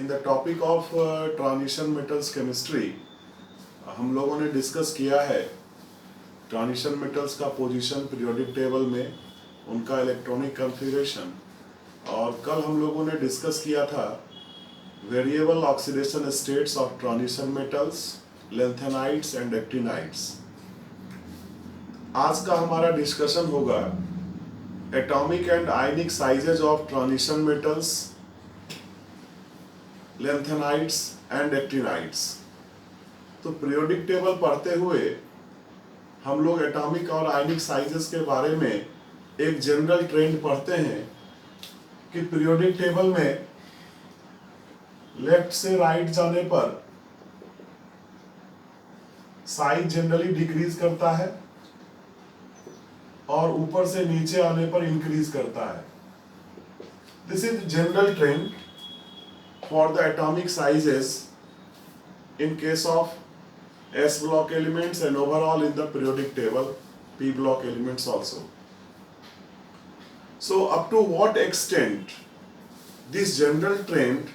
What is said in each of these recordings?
In the topic of transition metals chemistry हम लोगों ने डिस्कस किया है ट्रांजिशन मेटल्स का पोजीशन पीरियोडिक टेबल में, उनका इलेक्ट्रॉनिक कॉन्फ़िगरेशन, और कल हम लोगों ने डिस्कस किया था variable oxidation states of transition metals, lanthanides and actinides. आज का हमारा डिस्कशन होगा atomic and ionic sizes of transition metals, lanthanides and actinides. तो पीरियोडिक टेबल पढ़ते हुए हम लोग एटॉमिक और आयनिक साइजेस के बारे में एक जनरल ट्रेंड पढ़ते हैं कि पीरियोडिक टेबल में लेफ्ट से राइट जाने पर साइज जनरली डिक्रीज करता है और ऊपर से नीचे आने पर इंक्रीज करता है। This is general trend for the atomic sizes in case of S block elements and overall in the periodic table P block elements also. So up to what extent this general trend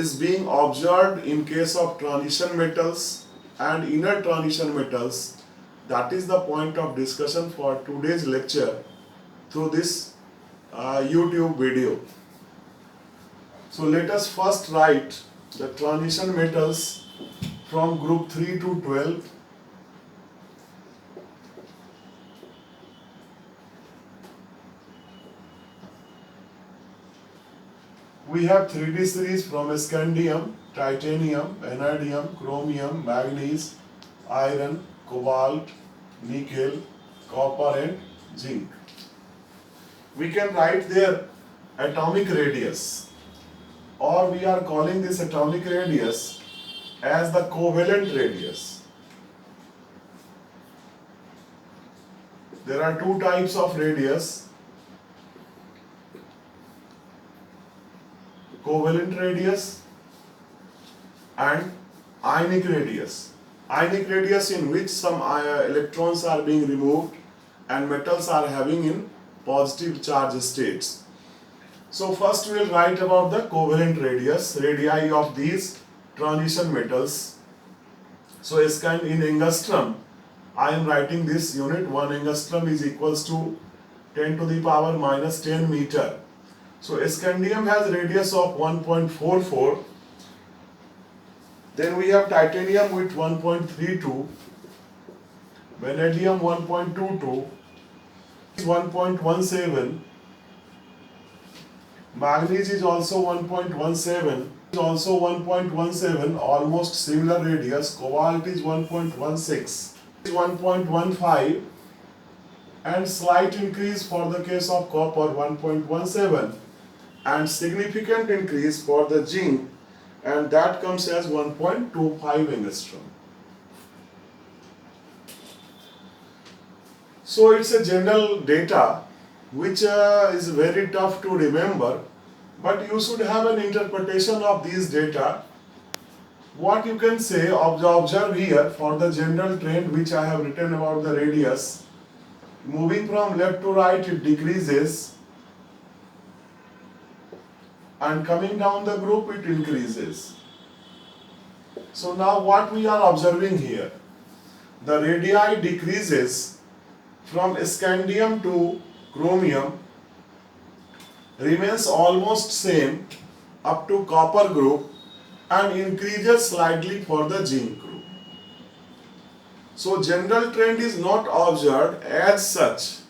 is being observed in case of transition metals and inner transition metals, that is the point of discussion for today's lecture through this YouTube video. So let us first write the transition metals from group 3 to 12. We have 3D series from scandium, titanium, vanadium, chromium, manganese, iron, cobalt, nickel, copper and zinc. We can write their atomic radius, or we are calling this atomic radius as the covalent radius. There are two types of radius: covalent radius and ionic radius. Ionic radius in which some electrons are being removed and metals are having in positive charge states. So first we will write about the covalent radius, radii of these transition metals. So in angstrom, I am writing this unit. 1 angstrom is equals to 10 to the power minus 10 meter. So scandium has radius of 1.44. Then we have titanium with 1.32, vanadium 1.22, 1.17. Manganese is also 1.17, almost similar radius. Cobalt is 1.16, 1.15, and slight increase for the case of copper 1.17, and significant increase for the zinc, and that comes as 1.25 angstrom. So it's a general data which is very tough to remember, but you should have an interpretation of these data. What you can say, observe here for the general trend which I have written about the radius. Moving from left to right, it decreases, and coming down the group, it increases. So now what we are observing here, the radii decreases from scandium to chromium, remains almost same up to copper group, and increases slightly for the zinc group. So general trend is not observed as such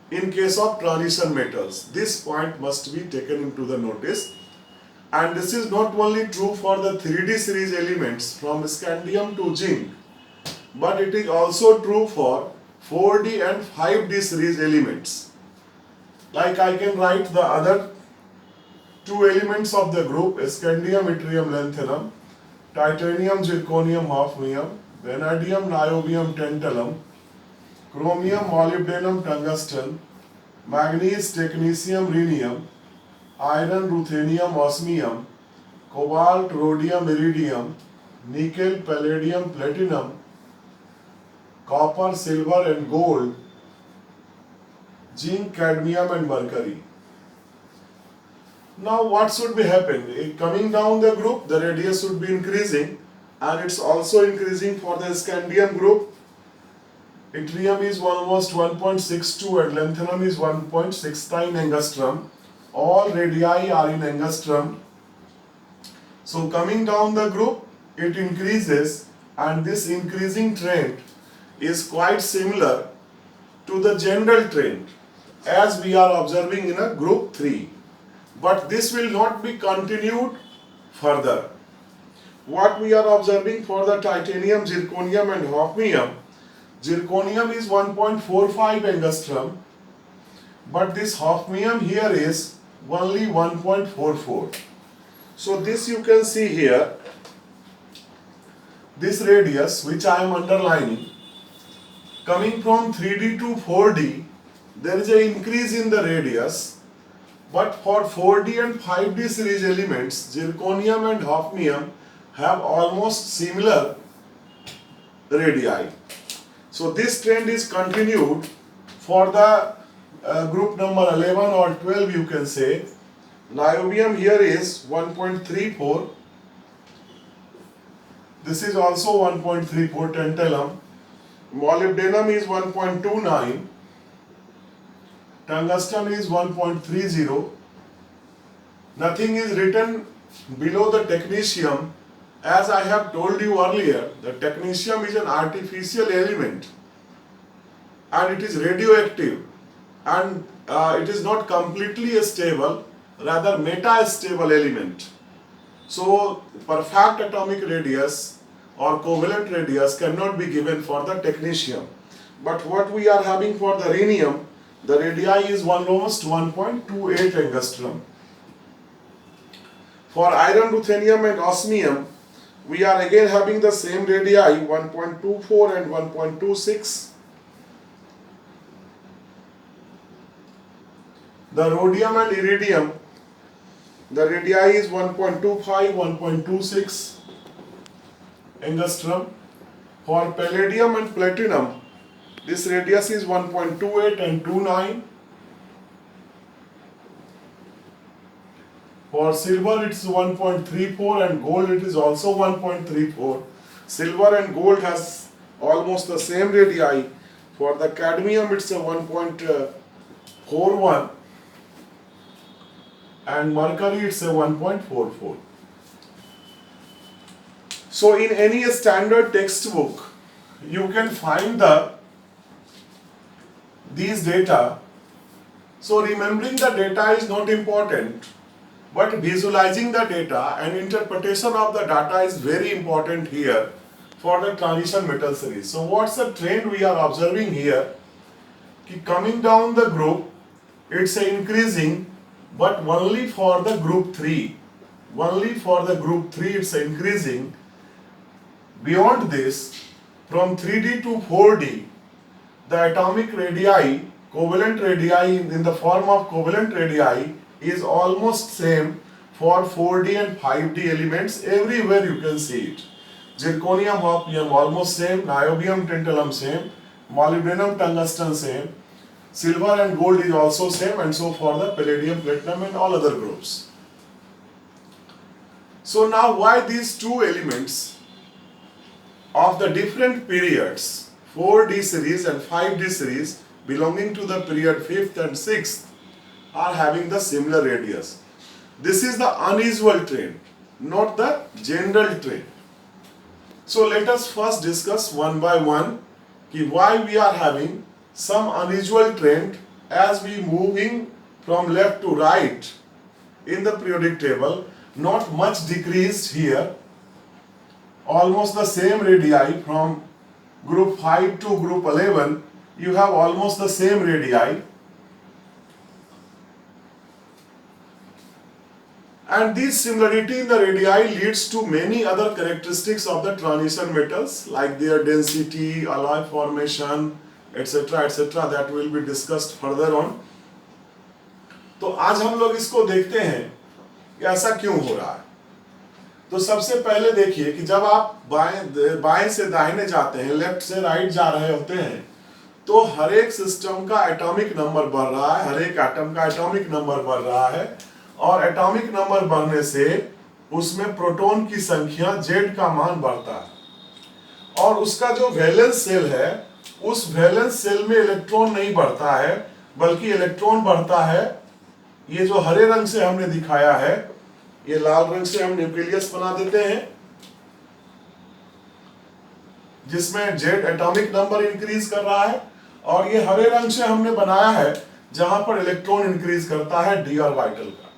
in case of transition metals. This point must be taken into the notice, and this is not only true for the 3D series elements from scandium to zinc, but it is also true for 4D and 5D series elements. Like I can write the other two elements of the group: scandium, yttrium, lanthanum, titanium, zirconium, hafnium, vanadium, niobium, tantalum, chromium, molybdenum, tungsten, manganese, technetium, rhenium, iron, ruthenium, osmium, cobalt, rhodium, iridium, nickel, palladium, platinum, copper, silver and gold, zinc, cadmium and mercury. Now what should be happening? Coming down the group, the radius should be increasing, and it's also increasing for the scandium group. Yttrium is almost 1.62 and lanthanum is 1.69 angstrom. All radii are in angstrom. So coming down the group, it increases, and this increasing trend is quite similar to the general trend as we are observing in a group 3. But this will not be continued further. What we are observing for the titanium, zirconium and hafnium, zirconium is 1.45 angstrom, but this hafnium here is only 1.44. So this you can see here, this radius which I am underlining, coming from 3D to 4D, there is an increase in the radius, but for 4D and 5D series elements, zirconium and hafnium have almost similar radii. So this trend is continued for the group number 11 or 12, you can say. Niobium here is 1.34. This is also 1.34 tantalum. Molybdenum is 1.29. Tungsten is 1.30. Nothing is written below the technetium. As I have told you earlier, the technetium is an artificial element and it is radioactive, and it is not completely stable, rather meta-stable element. So perfect atomic radius or covalent radius cannot be given for the technetium. But what we are having for the rhenium, the radii is almost 1.28 angstrom. For iron, ruthenium and osmium, we are again having the same radii, 1.24 and 1.26. The rhodium and iridium, the radii is 1.25, 1.26 angstrom. For palladium and platinum, this radius is 1.28 and 29. For silver it's 1.34 and gold it is also 1.34. Silver and gold has almost the same radii. For the cadmium it's a 1.41 and mercury it's a 1.44. So in any standard textbook you can find these data. So remembering the data is not important, but visualizing the data and interpretation of the data is very important here for the transition metal series. So what's the trend we are observing here? Coming down the group, it's increasing, but only for the group 3. Only for the group 3 it's increasing. Beyond this, from 3D to 4D, the atomic radii, covalent radii in the form of covalent radii is almost same for 4D and 5D elements. Everywhere you can see it. Zirconium, hafnium almost same, niobium, tantalum same, molybdenum, tungsten same, silver and gold is also same, and so for the palladium, platinum and all other groups. So now why these two elements of the different periods, 4D series and 5D series belonging to the period 5th and 6th, are having the similar radius? This is the unusual trend, not the general trend. So let us first discuss one by one why we are having some unusual trend as we moving from left to right in the periodic table. Not much decreased here, almost the same radii. From group 5 to group 11 you have almost the same radii, and this similarity in the radii leads to many other characteristics of the transition metals like their density, alloy formation, etc. etc. that will be discussed further on. तो आज हम लोग इसको देखते हैं कि ऐसा क्यों हो रहा है. तो सबसे पहले देखिए कि जब आप बाएं से दाहिने जाते हैं, लेफ्ट से राइट जा रहे होते हैं, तो हर एक सिस्टम का एटॉमिक नंबर बढ़ रहा है, हर एक एटम का एटॉमिक नंबर बढ़ रहा है, और एटॉमिक नंबर बढ़ने से उसमें प्रोटॉन की संख्या Z का मान बढ़ता है और उसका जो वैलेंस सेल है उस वैलेंस सेल में इलेक्ट्रॉन नहीं बढ़ता है बल्कि इलेक्ट्रॉन बढ़ता है, ये जो हरे रंग से हमने दिखाया है, ये लाल रंग से हम न्यूक्लियस बना देते हैं जिसमें Z एटॉमिक नंबर इंक्रीज कर रहा है और ये हरे रंग से हमने बनाया है जहां पर इलेक्ट्रॉन इंक्रीज करता है d ऑर्बिटल का।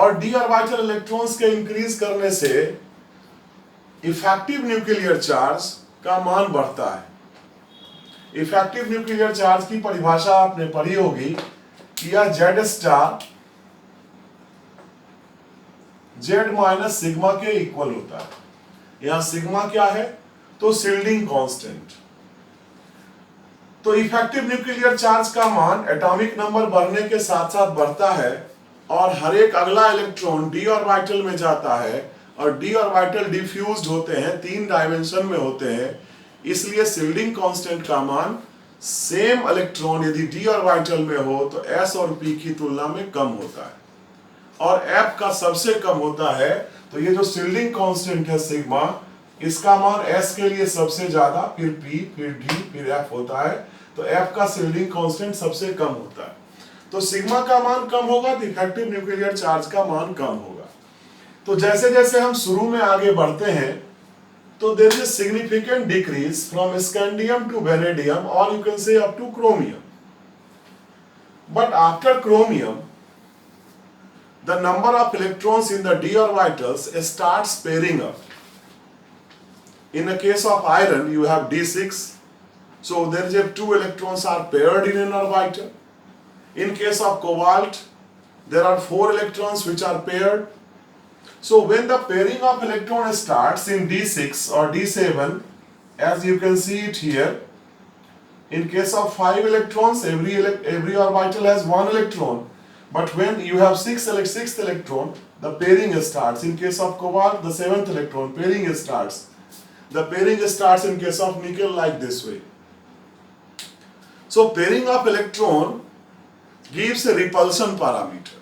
और d ऑर्बिटल इलेक्ट्रॉन्स के इंक्रीज करने से इफेक्टिव न्यूक्लियर चार्ज का मान बढ़ता है। इफेक्टिव न्यूक्लियर चार्ज की परिभाषा आपने पढ़ी होगी कि यह Z star Z minus sigma के इक्वल होता है। यहां सिग्मा क्या है? तो शिल्डिंग कांस्टेंट। तो इफेक्टिव न्यूक्लियर चार्ज का मान एटॉमिक नंबर बढ़ने के साथ साथ बढ़ता है और हर एक अगला इलेक्ट्रॉन d ऑर्बिटल में जाता है और d ऑर्बिटल डिफ्यूज्ड होते हैं, 3 डायमेंशन में होते हैं, इसलिए शिल्डिंग कांस्टेंट का मान सेम इलेक्ट्रॉन यदि d ऑर्बिटल में हो तो s और p की तुलना में कम होता है और f का सबसे कम होता है। तो ये जो शिल्डिंग कांस्टेंट है सिग्मा, इसका मान s के लिए सबसे ज्यादा, फिर p, फिर d, फिर f होता है। तो f का शिल्डिंग कांस्टेंट सबसे कम होता है। तो सिग्मा का मान कम होगा तो इफेक्टिव न्यूक्लियर चार्ज का मान कम होगा। तो जैसे जैसे हम शुरू में आगे बढ़ते हैं तो there is a significant decrease from scandium to vanadium और you can say up to chromium. But after chromium the number of electrons in the d orbitals starts pairing up. In the case of iron, you have d6, so there is a 2 electrons are paired in an orbital. In case of cobalt, there are 4 electrons which are paired. So when the pairing of electron starts in d6 or d7, as you can see it here, in case of 5 electrons, every orbital has 1 electron. But when you have sixth electron, the pairing starts. In case of cobalt, the 7th electron pairing starts. The pairing starts in case of nickel like this way. So pairing of electron gives a repulsion parameter.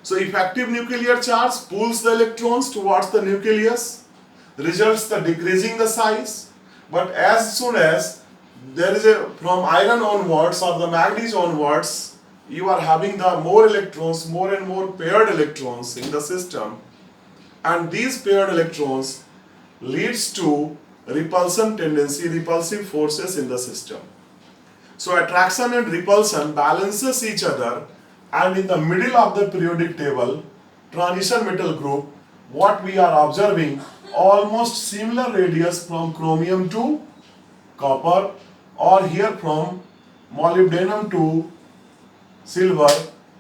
So effective nuclear charge pulls the electrons towards the nucleus, results the decreasing the size. But as soon as there is a from iron onwards or the manganese onwards, you are having the more electrons, more and more paired electrons in the system, and these paired electrons leads to repulsion tendency, repulsive forces in the system. So attraction and repulsion balances each other, and in the middle of the periodic table, transition metal group, what we are observing almost similar radius from chromium to copper, or here from molybdenum to silver.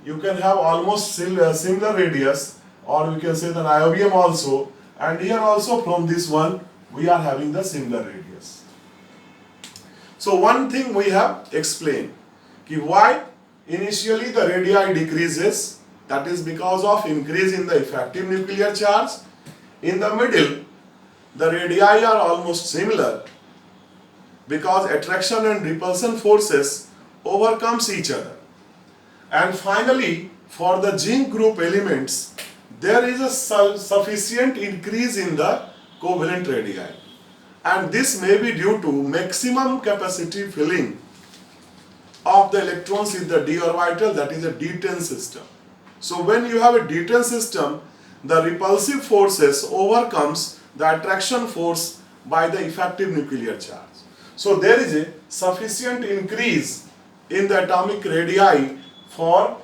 You can have almost similar radius, or we can say the niobium also, and here also from this one we are having the similar radius. So one thing we have explained कि why initially the radii decreases, that is because of increase in the effective nuclear charge. In the middle the radii are almost similar because attraction and repulsion forces overcomes each other. And finally, for the zinc group elements, there is a sufficient increase in the covalent radii, and this may be due to maximum capacity filling of the electrons in the d orbital, that is a d10 system. So when you have a d10 system, the repulsive forces overcomes the attraction force by the effective nuclear charge. So there is a sufficient increase in the atomic radii for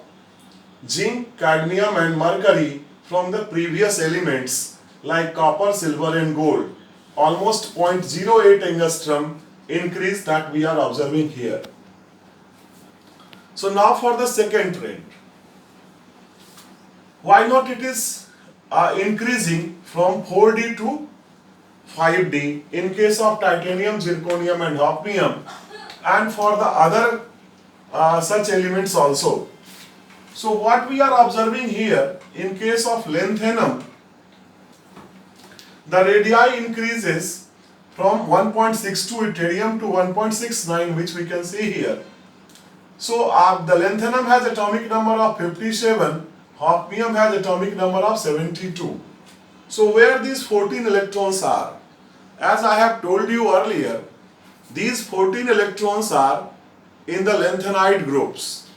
zinc, cadmium and mercury from the previous elements like copper, silver and gold. Almost 0.08 angstrom increase that we are observing here. So now for the second trend. Why not it is increasing from 4D to 5D in case of titanium, zirconium and hafnium, and for the other such elements also. So what we are observing here, in case of lanthanum, the radii increases from 1.62 yttrium to 1.69, which we can see here. So the lanthanum has atomic number of 57 Hafnium has atomic number of 72. So where these 14 electrons are? As I have told you earlier, these 14 electrons are in the lanthanide groups.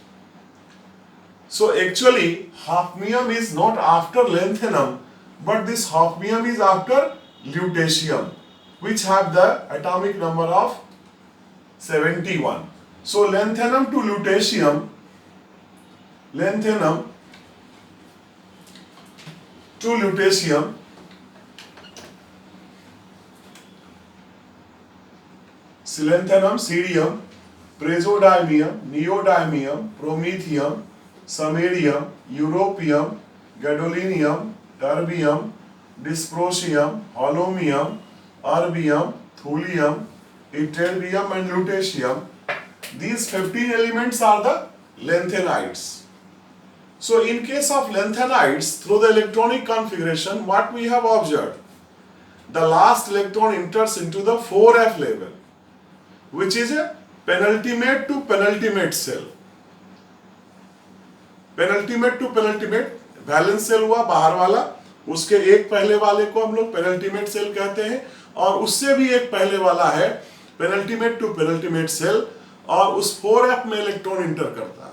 So actually hafnium is not after lanthanum, but this hafnium is after lutetium, which have the atomic number of 71. So lanthanum to lutetium, lanthanum to lutetium, lanthanum, cerium, praseodymium, neodymium, promethium, samarium, europium, gadolinium, terbium, dysprosium, holmium, erbium, thulium, ytterbium and lutetium. These 15 elements are the lanthanides. So in case of lanthanides, through the electronic configuration, what we have observed? The last electron enters into the 4f level, which is a penultimate to penultimate cell. Penultimate to penultimate, valence cell हुआ बाहर वाला, उसके एक पहले वाले को हम लोग पेनल्टीमेट सेल कहते हैं, और उससे भी एक पहले वाला है पेनल्टीमेट टू पेनल्टीमेट सेल, और उस 4f में इलेक्ट्रॉन इंटर करता है।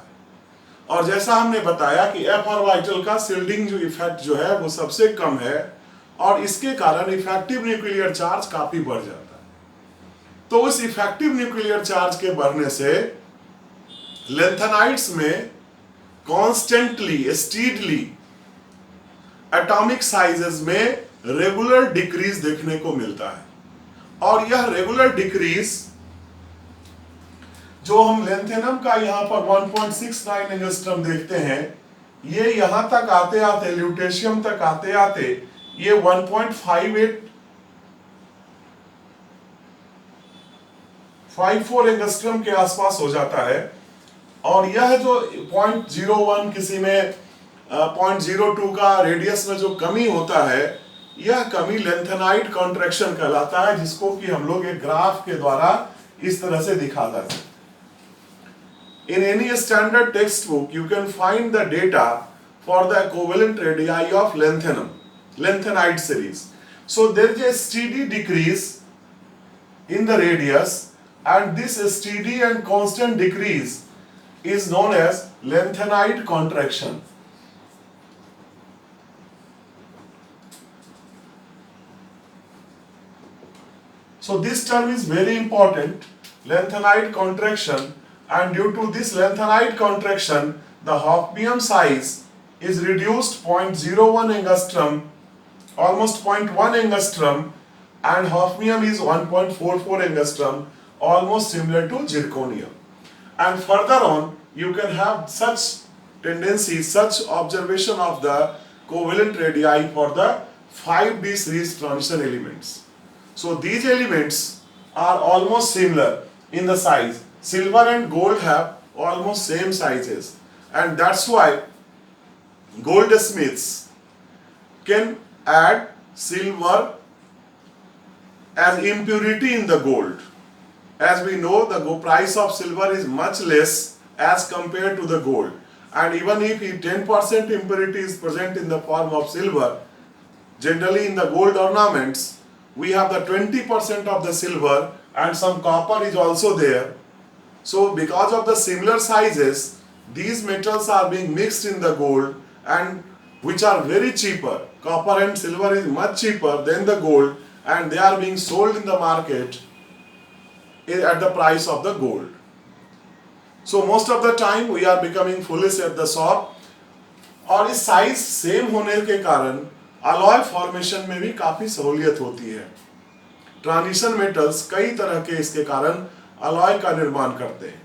और जैसा हमने बताया कि f ऑर्बिटल का शिल्डिंग जो इफेक्ट जो है वो सबसे कम है, और इसके कारण इफेक्टिव न्यूक्लियर चार्ज काफी बढ़ जाता है। तो उस इफेक्टिव न्यूक्लियर चार्ज के बढ़ने से लैंथेनाइड्स में कॉन्स्टेंटली स्टीडली एटॉमिक साइजेस में रेगुलर डिक्रीज देखने को मिलता है। और यह रेगुलर डिक्रीज जो हम लैंथेनम का यहां पर 1.69 एंगस्ट्रम देखते हैं, ये यहां तक आते आते ल्यूटेशियम तक आते आते ये 1.54 एंगस्ट्रम के आसपास हो जाता है। और यह जो 0.01 किसी में 0.02 का रेडियस में जो कमी होता है, यह कमी लैंथेनाइड कॉन्ट्रैक्शन कहलाता है, जिसको कि हम लोग एक ग्राफ के द्वारा इस तरह से दिखाता है। In any standard textbook, you can find the data for the equivalent radii of lanthanum, lanthanide series. So there is a steady decrease in the radius, and this steady and constant decrease is known as lanthanide contraction. So this term is very important, lanthanide contraction, and due to this lanthanide contraction, the hafnium size is reduced 0.01 angstrom, almost 0.1 angstrom, and hafnium is 1.44 angstrom, almost similar to zirconium. And further on, you can have such tendencies, such observation of the covalent radii for the 5d series transition elements. So these elements are almost similar in the size. Silver and gold have almost same sizes, and that's why goldsmiths can add silver as impurity in the gold. As we know, the price of silver is much less as compared to the gold, and even if 10% impurity is present in the form of silver, generally in the gold ornaments we have the 20% of the silver, and some copper is also there. So because of the similar sizes, these metals are being mixed in the gold, and which are very cheaper. Copper and silver is much cheaper than the gold, and they are being sold in the market at the price of the gold. So most of the time we are becoming foolish at the shop, और इस size same होने के कारण alloy formation में भी काफी सहूलियत होती है। ट्रांजिशन मेटल्स कई तरह के इसके कारण अलॉय का निर्माण करते हैं।